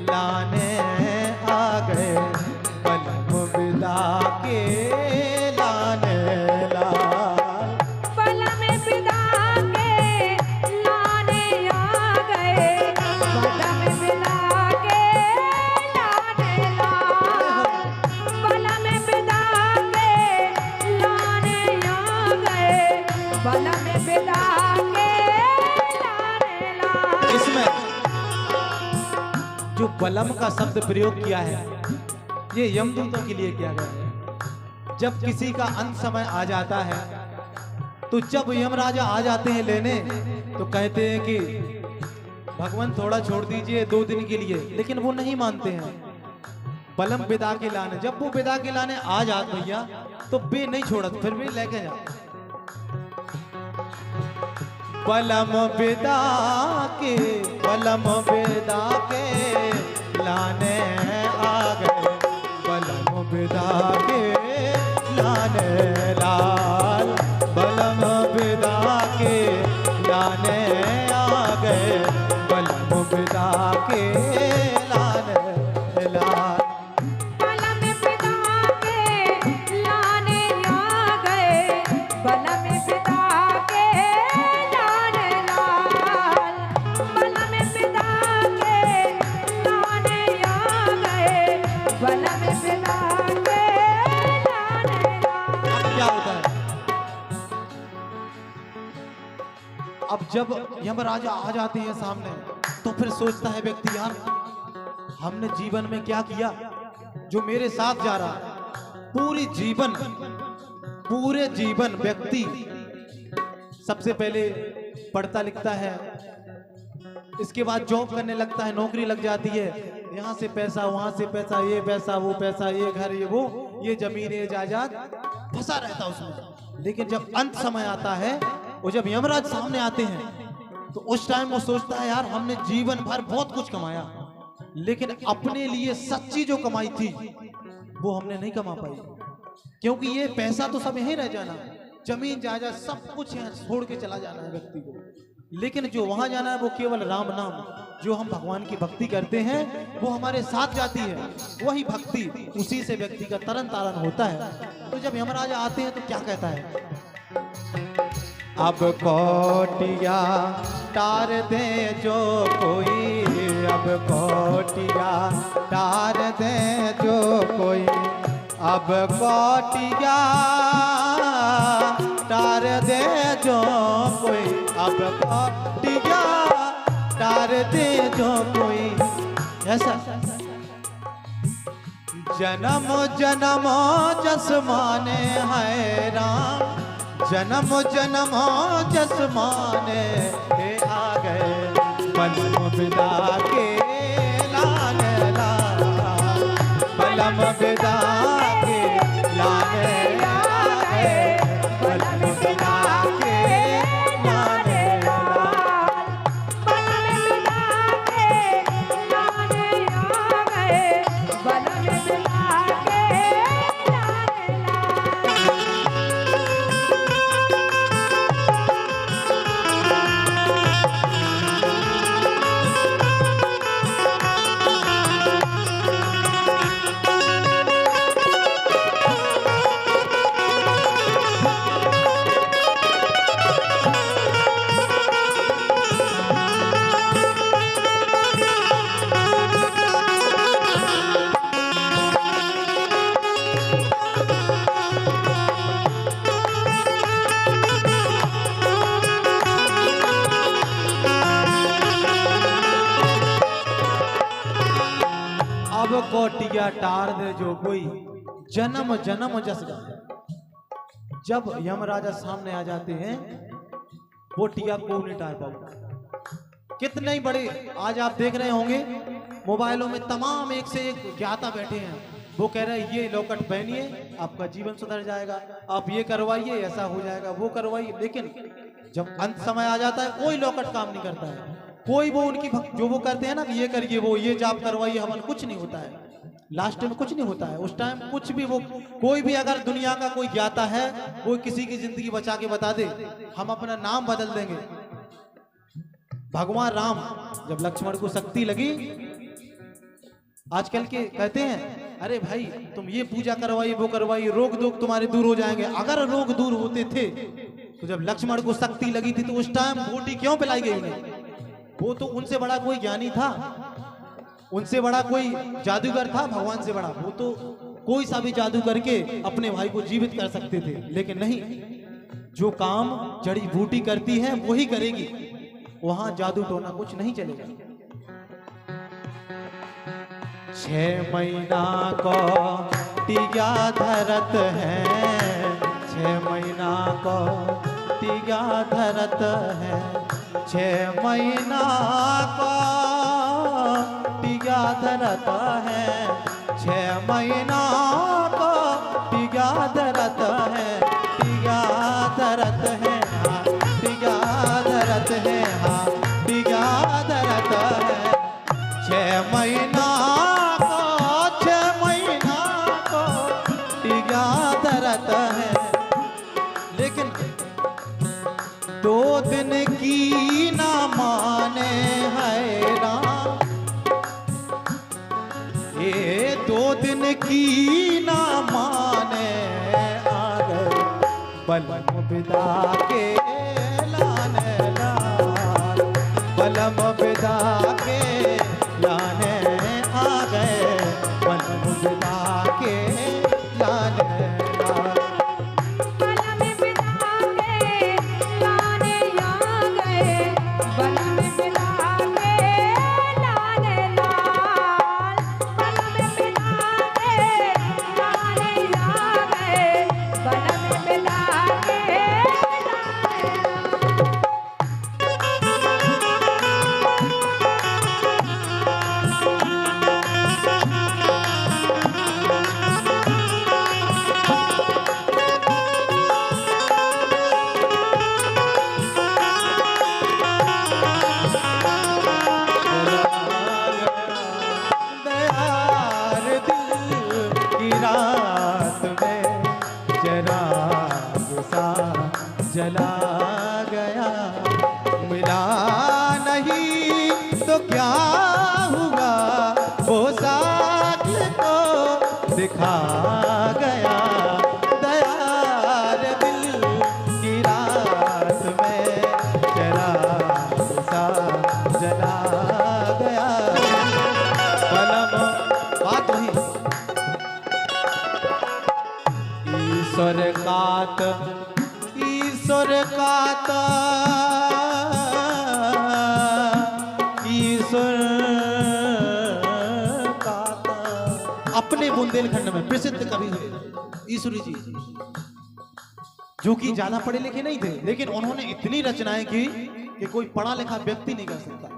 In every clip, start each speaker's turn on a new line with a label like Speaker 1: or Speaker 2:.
Speaker 1: लाने आ गए, बलम विदा के लाने लाल।
Speaker 2: बलम विदा के लाने आ गए, बलम विदा के लाने लाल। बलम विदा के लाने आ गए, बलम विदा के लाने लाल।
Speaker 1: इसमें जो बलम का शब्द प्रयोग किया है ये यमदूतों के लिए किया गया है। जब किसी का अंत समय आ जाता है तो जब यमराजा आ जाते हैं लेने तो कहते हैं कि भगवान थोड़ा छोड़ दीजिए 2 दिन के लिए, लेकिन वो नहीं मानते हैं। बलम विदा के लाने, जब वो विदा के लाने आ जाते भैया तो बे नहीं छोड़त, फिर भी लेके जा। बलम विदा के, बलम विदा के लाने आ गए, बलम विदा के लाने लाल। बलम विदा के लाने आ गए, बलम विदा के लाने लाल।
Speaker 2: बलम विदा के लाने आ गए, बलम विदा के लाने लाल। बलम विदा के लाने आ गए, बलम विदा के लाने लाल।
Speaker 1: क्या होता है अब जब यमराजा आ जाते हैं सामने तो फिर सोचता है व्यक्ति, यार हमने जीवन में क्या किया जो मेरे साथ जा रहा है। पूरे जीवन व्यक्ति सबसे पहले पढ़ता लिखता है, इसके बाद जॉब करने लगता है, नौकरी लग जाती है, यहाँ से पैसा वहां से पैसा, ये पैसा वो पैसा, ये घर ये वो, ये जमीन ये जायदाद, फंसा रहता उसमें। लेकिन जब अंत समय आता है और जब यमराज सामने आते हैं तो उस टाइम वो सोचता है, यार हमने जीवन भर बहुत कुछ कमाया लेकिन अपने लिए सच्ची जो कमाई थी वो हमने नहीं कमा पाई, क्योंकि ये पैसा तो सब यहीं रह जाना, जमीन जायदाद सब कुछ यहाँ छोड़ के चला जाना है व्यक्ति को। लेकिन जो वहां जाना है वो केवल राम नाम, जो हम भगवान की भक्ति करते हैं वो हमारे साथ जाती है, वही भक्ति, उसी से व्यक्ति का तरन तारण होता है। तो जब यमराजा आते हैं तो क्या कहता है, अब कोटिया तार दे जो कोई, अब कोटिया तार दे जो कोई, अब कोटिया तार दे जो कोई, अब कोटिया तार दे जो कोई। ऐसा जन्म जन्म जसमाने है राम, जन्म जन्म जसमाने हे आ गए, बलम विदा के लाने लाल। बलम विदा के लाने आ गए, बलम विदा के लाने लाल।
Speaker 2: बलम विदा के लाने आ गए, बलम विदा के लाने
Speaker 1: अब कोटिया टार दे जो कोई, जन्म जन्म जस गाए। जब यमराजा सामने आ जाते हैं वो टिया को नहीं टार पाता। कितने ही बड़े आज आप देख रहे होंगे मोबाइलों में तमाम एक से एक ज्ञाता बैठे हैं, वो कह रहे हैं ये लॉकेट पहनिए आपका जीवन सुधर जाएगा, आप ये करवाइए ऐसा हो जाएगा, वो करवाइए। लेकिन जब अंत समय आ जाता है कोई लॉकेट काम नहीं करता है, कोई वो उनकी जो वो करते हैं ना कि ये करिए वो ये जाप करवाइए, हवन कुछ नहीं होता है, लास्ट में कुछ नहीं होता है। उस टाइम कुछ भी वो कोई भी अगर दुनिया का कोई ज्ञाता है वो किसी की जिंदगी बचा के बता दे हम अपना नाम बदल देंगे। भगवान राम जब लक्ष्मण को शक्ति लगी आजकल के कहते हैं अरे भाई तुम ये पूजा करवाइए वो करवाइए, रोग दोग तुम्हारे दूर हो जाएंगे। अगर रोग दूर होते थे तो जब लक्ष्मण को शक्ति लगी थी तो उस टाइम बूटी क्यों पिलाई गई उन्हें? वो तो उनसे बड़ा कोई ज्ञानी था, उनसे बड़ा कोई जादूगर था, भगवान से बड़ा। वो तो कोई सा भी जादू करके अपने भाई को जीवित कर सकते थे, लेकिन नहीं, जो काम जड़ी बूटी करती है वही करेगी, वहां जादू टोना कुछ नहीं चलेगा। 6 महीना को टीका धरत है, 6 महीना को टीका धरत है, 6 महीना को टीका धरत है, 6 महीना को टीका धरत है, टीका धरत है, हाँ टीका धरत है, हाँ टीका धरत है। 6 महीना है, लेकिन 2 दिन की ना माने है राम, ये 2 दिन की ना माने, आ गए बलम विदा के लाने लाल, बलम विदा के लाने आ गए, बलम विदा के लाने चला गया, मिला नहीं तो क्या हुआ, वो साथ को दिखा गया, दयार दिल की रात में चराग सा जला गया। बलम बात वही, ईश्वर कात ईश्वर कात ईश्वर कात अपने बुंदेलखंड में प्रसिद्ध कवि हुए ईश्वरी जी, जो कि ज्यादा पढ़े लिखे नहीं थे, लेकिन उन्होंने इतनी रचनाएं की कि कोई पढ़ा लिखा व्यक्ति नहीं कर सकता।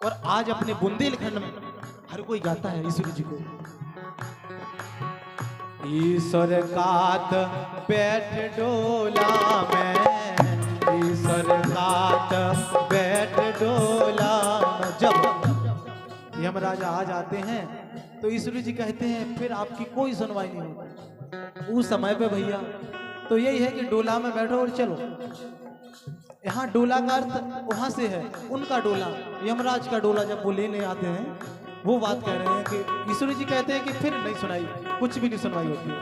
Speaker 1: और आज अपने बुंदेलखंड में हर कोई गाता है ईश्वरी जी को। ईश्वर कात बैठ डोला में, ईश्वर कात बैठ डोला में। जब यमराज आ जाते हैं तो ईश्वरी जी कहते हैं फिर आपकी कोई सुनवाई नहीं होती। उस समय पे भैया तो यही है कि डोला में बैठो और चलो। यहाँ डोला का अर्थ वहां से है, उनका डोला, यमराज का डोला जब वो लेने आते हैं वो बात कह रहे हैं कि ईश्वरी जी कहते हैं कि फिर नहीं सुनाई, कुछ भी नहीं सुनाई होती है।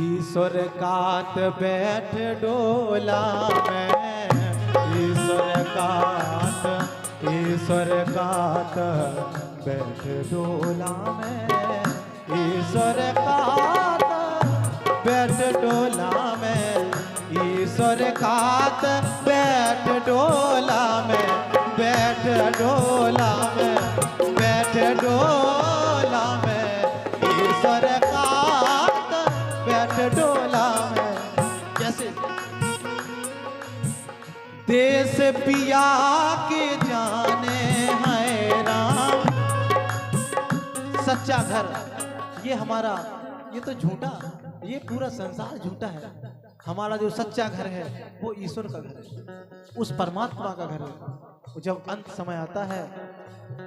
Speaker 1: ईश्वर कात बैठ डोला में, ईश्वर कात बैठ डोला में, ईश्वर कात बैठ डोला में, ईश्वर कात बैठ डोला में, बैठ डोला में, बैठ डोला में, ईश्वर कात बैठ डोला में। कैसे देश पिया के जाने हैं राम, सच्चा घर ये हमारा, ये तो झूठा, ये पूरा संसार झूठा है। हमारा जो सच्चा घर है वो ईश्वर का घर है, उस परमात्मा का घर है। जब अंत समय आता है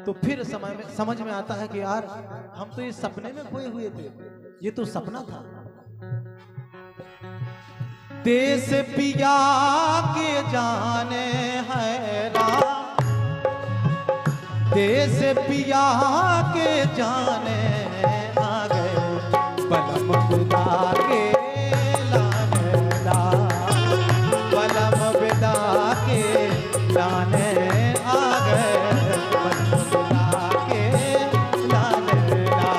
Speaker 1: तो फिर समय में समझ में आता है कि यार हम तो ये सपने में खोए हुए थे, ये तो सपना था। देश पिया के जाने है राम, देश पिया के जाने आ गए बलम बिदा के लाने ला, बलम बिदा के लाने आ गए बलम बिदा के लाने ला।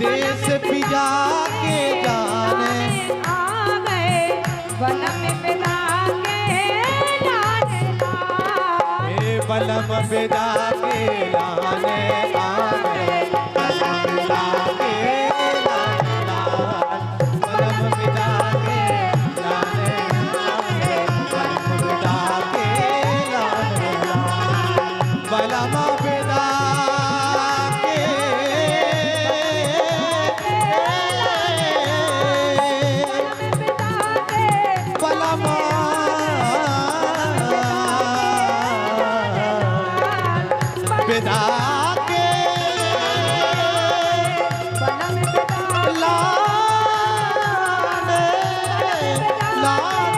Speaker 1: देश पिया के जाने
Speaker 2: आ गए बलम बिदा के लाने ला।
Speaker 1: बलम बिदा के लाने आ गए बलम बिदा के लाने ला, बलम बिदा के लाने आ गए बलम बिदा के लाने ला, बलम बिदा के बलम बिदा के लाने लाने,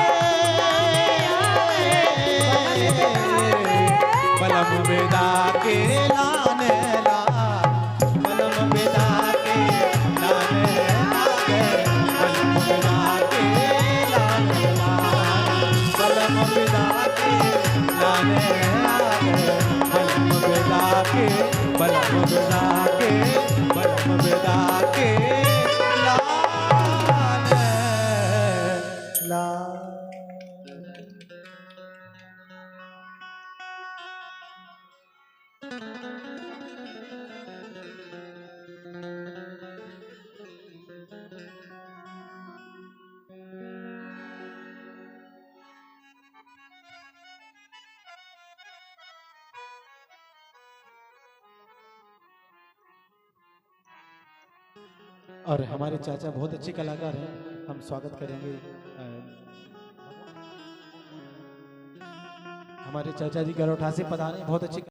Speaker 1: बलम बिदा के लाने ला, बलम बिदा के लाने आ गए बलम बिदा के लाने ला, बलम बिदा के लाने आ गए बलम बिदा के, बलम बिदा के, बलम बिदा के लाने ला। और हमारे चाचा बहुत अच्छे कलाकार हैं, हम स्वागत करेंगे हमारे चाचा जी गरोठा से पधारे, बहुत अच्छे